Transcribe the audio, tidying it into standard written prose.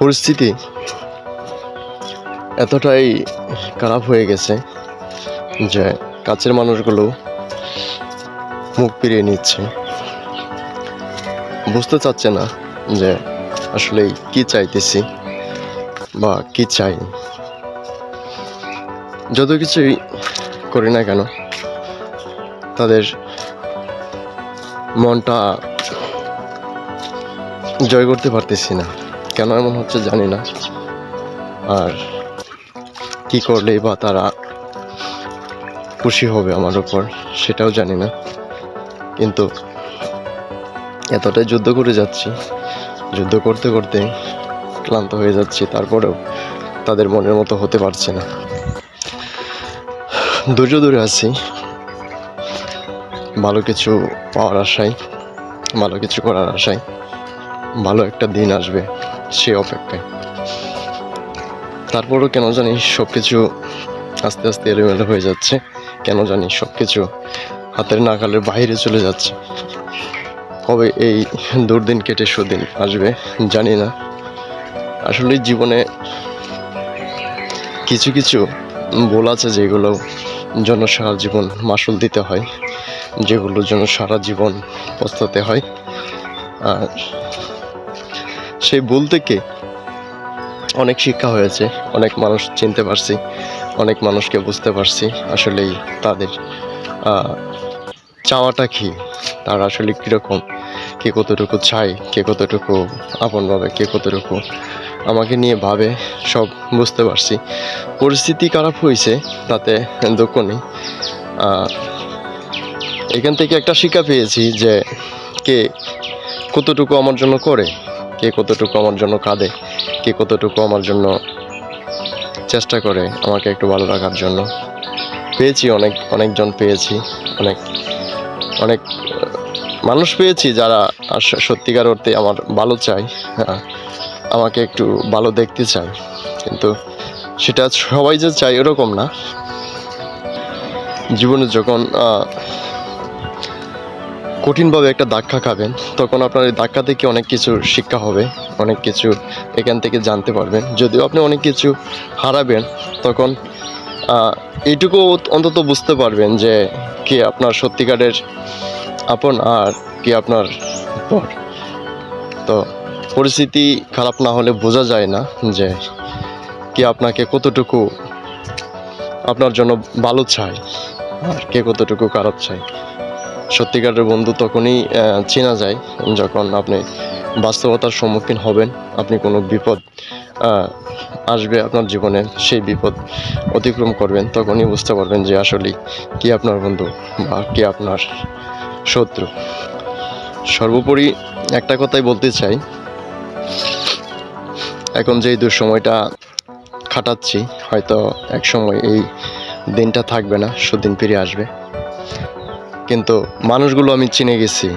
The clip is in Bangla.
পরিস্থিতি এতটাই খারাপ হয়ে গেছে যে কাছের মানুষগুলো মুখ ফিরিয়ে নিচ্ছে, বুঝতে চাচ্ছে না যে আসলে কি চাইতেছি বা কি চাই। যত কিছুই করি না কেন তাদের মনটা জয় করতে পারতেছি না। কেন এমন হচ্ছে জানি না, আর কি করলেই বা তারা খুশি হবে আমার উপর সেটাও জানি না। কিন্তু এতটাই যুদ্ধ করে যাচ্ছি, যুদ্ধ করতে করতে ক্লান্ত হয়ে যাচ্ছি, তারপরেও তাদের মনের মতো হতে পারছে না। ধৈর্য ধরে আছি ভালো কিছু পাওয়ার আশায়, ভালো কিছু করার আশায়। ভালো একটা দিন আসবে সে অপেক্ষায়। তারপরও কেন জানি সব কিছু আস্তে আস্তে এলোমেলো হয়ে যাচ্ছে, কেন জানি সব কিছু হাতের নাগালের বাইরে চলে যাচ্ছে। কবে এই দুর্দিন কেটে সুদিন আসবে জানি না। আসলে জীবনে কিছু কিছু ভুল আছে যেগুলো জন্য সারা জীবন মাসুল দিতে হয়, যেগুলোর জন্য সারা জীবন পস্তাতে হয়। আর সেই ভুল থেকে অনেক শিক্ষা হয়েছে, অনেক মানুষ চিনতে পারছি, অনেক মানুষকে বুঝতে পারছি আসলেই তাদের চাওয়াটা কি, তারা আসলে কীরকম, কে কতটুকু চায়, কে কতটুকু আপন ভাবে, কে কতটুকু আমাকে নিয়ে ভাবে, সব বুঝতে পারছি। পরিস্থিতি খারাপ হয়েছে তাতে দুঃখ নেই। এখান থেকে একটা শিক্ষা পেয়েছি যে কে কতটুকু আমার জন্য করে, কে কতটুকু আমার জন্য কাঁদে, কে কতটুকু আমার জন্য চেষ্টা করে আমাকে একটু ভালো রাখার জন্য। পেয়েছি অনেকজন পেয়েছি, অনেক অনেক মানুষ পেয়েছি যারা সত্যিকার অর্থে আমার ভালো চায়, আমাকে একটু ভালো দেখতে চায়। কিন্তু সেটা সবাই যে চায় এরকম না। জীবনে যখন কঠিনভাবে একটা ধাক্কা খাবেন তখন আপনার এই ধাক্কা থেকে অনেক কিছু শিক্ষা হবে, অনেক কিছু এখান থেকে জানতে পারবেন। যদিও আপনি অনেক কিছু হারাবেন তখন এইটুকু অন্তত বুঝতে পারবেন যে কে আপনার সত্যিকারের আপন আর কি আপনার পর। তো পরিস্থিতি খারাপ না হলে বোঝা যায় না যে কে আপনাকে কতটুকু আপনার জন্য ভালো চায় আর কে কতটুকু খারাপ চায়। সত্যিকারের বন্ধু তখনই চেনা যায় যখন আপনি বাস্তবতার সম্মুখীন হবেন, আপনি কোনো বিপদ আসবে আপনার জীবনে, সেই বিপদ অতিক্রম করবেন, তখনই বুঝতে পারবেন যে আসলে কি আপনার বন্ধু বা কি আপনার শত্রু। সর্বোপরি একটা কথাই বলতে চাই, এখন যেই দুঃসময়টা কাটাচ্ছি হয়তো এক সময় এই দিনটা থাকবে না, সুদিন ফিরে আসবে। কিন্তু মানুষগুলো আমি চিনে গেছি।